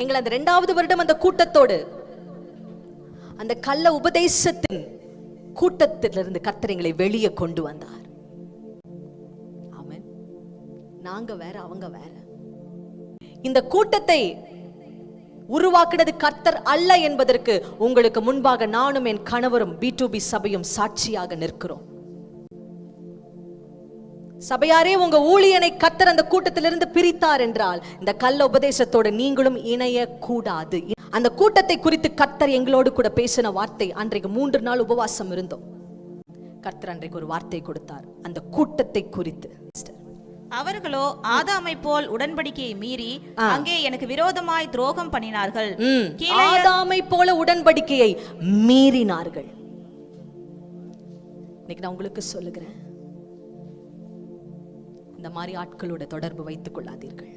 எங்கள் அந்த 2வது வருடம் அந்த கூட்டத்தோடு அந்த கள்ள உபதேசத்தின் கூட்டத்திலிருந்து கர்த்தர் எங்களை வெளியே கொண்டு வந்தார். ஆமென். நாங்க வேற, அவங்க வேற. இந்த கூட்டத்தை உருவாக்குனது கர்த்தர் அல்ல என்பதற்கு உங்களுக்கு முன்பாக நானும் என் கணவரும் B2B சபையும் சாட்சியாக நிற்கிறோம். சபையாரே, உங்க ஊழியனை கர்த்தர் அந்த கூட்டத்திலிருந்து பிரித்தார் என்றால் இந்த கள்ள உபதேசத்தோடு நீங்களும் இணைய கூடாது. அந்த கூட்டத்தை குறித்து கர்த்தர் எங்களோடு கூட பேசின வார்த்தை, அன்றைக்கு 3 நாள் உபவாசம் இருந்தோம். கர்த்தர் அன்றைக்கு ஒரு வார்த்தை கொடுத்தார் அந்த கூட்டத்தை குறித்து. அவர்களோ ஆதாமை போல் உடன்படிக்கையை மீறி அங்கே எனக்கு விரோதமாய் துரோகம் பண்ணினார்கள். ஆதாமை போல உடன்படிக்கையை மீறினார்கள். இன்னைக்கு நான் உங்களுக்கு சொல்லுகிறேன், இந்த மாதிரி ஆட்களோட தொடர்பு வைத்துக் கொள்ளாதீர்கள்.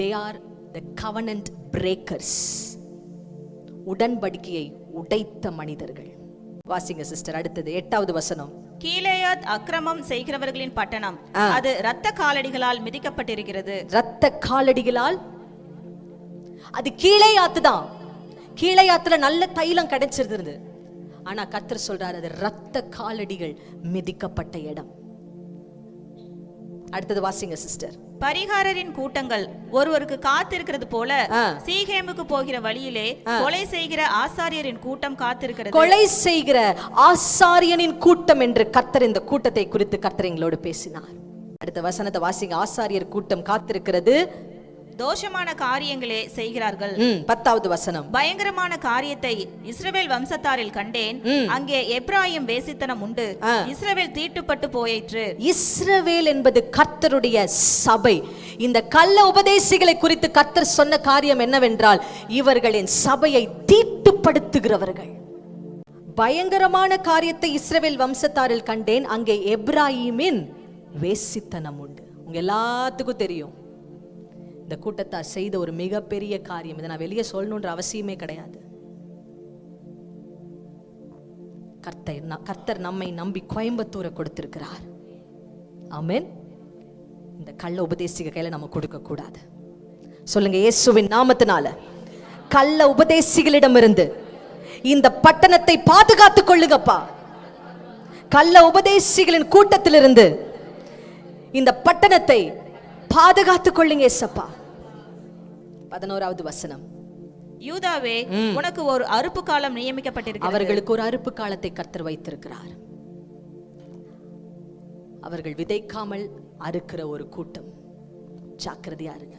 They are the covenant breakers. உடன்படிக்கையை உடைத்த மனிதர்கள். வாசிங்க சிஸ்டர், அடுத்தது 8வது வசனம். கீலேயாத் அக்கிரமம் செய்கிறவர்களின் பட்டணம், அது இரத்த காலடிகளால் மிதிக்கப்பட்டிருக்கிறது. இரத்த காலடிகளால், அது கீலேயாத்து தான். கீலேயாத்துல நல்ல தைலம் கிடைச்சிருந்தது. ஆனா கர்த்தர் சொல்றாரு, அது இரத்த காலடிகள் மிதிக்கப்பட்ட இடம். அடுத்தது வாசிங்க சிஸ்டர். பரிகாரரின் கூட்டங்கள் ஒருவருக்கு காத்திருக்கிறது போல சீகேமுக்கு போகிற வழியிலே கொலை செய்கிற ஆசாரியரின் கூட்டம் காத்திருக்கிறது. கொலை செய்கிற ஆசாரியனின் கூட்டம் என்று கர்த்தர் இந்த கூட்டத்தை குறித்து கர்த்தர் எங்களோடு பேசினார். அடுத்த வசனத்தை வாசிங்க. ஆசாரியர் கூட்டம் காத்திருக்கிறது, தோஷமான காரியங்களே செய்கிறார்கள். 10வது வசனம். பயங்கரமான காரியத்தை இஸ்ரவேல் வம்சத்தாரில் கண்டேன், அங்கே எப்ராயிம் வேசித்தனம் உண்டு, இஸ்ரவேல் தீட்டுப்பட்டு போயிற்று. இஸ்ரவேல் என்பது கர்த்தருடைய சபை. இந்த கள்ள உபதேசிகளை குறித்து கர்த்தர் சொன்ன காரியம் என்னவென்றால், இவர்களின் சபையை தீட்டுப்படுத்துகிறவர்கள். பயங்கரமான காரியத்தை இஸ்ரவேல் வம்சத்தாரில் கண்டேன், அங்கே எப்ராயிமின் வேசித்தனம் உண்டு. உங்க எல்லாத்துக்கும் தெரியும் இந்த கூட்டத்தார் செய்த ஒரு மிகப்பெரிய காரியம். இதை நான் வெளியே சொல்லணுன்ற அவசியமே கிடையாது. கர்த்தர் நம்மை நம்பி கோயம்புத்தூரை கொடுத்திருக்கிறார். ஆமென். இந்த கள்ள உபதேசிக கையில நம்ம கொடுக்க கூடாது. சொல்லுங்க, இயேசுவின் நாமத்தினால கள்ள உபதேசிகளிடமிருந்து இந்த பட்டணத்தை பாதுகாத்துக் கொள்ளுங்கப்பா. கள்ள உபதேசிகளின் கூட்டத்திலிருந்து இந்த பட்டணத்தை பாதுகாத்துக் கொள்ளுங்க ஏசப்பா. 11வது வசனம். யூதாவே, உனக்கு ஒரு அறுப்பு காலம் நியமிக்கப்பட்டிருக்கிறது. அவர்களுக்கு ஒரு அறுப்பு காலத்தை கர்த்தர் வைத்திருக்கிறார். அவர்கள் விதைக்காமல் அறுக்கிற ஒரு கூட்டம். ஜாக்கிரதையா இருங்க.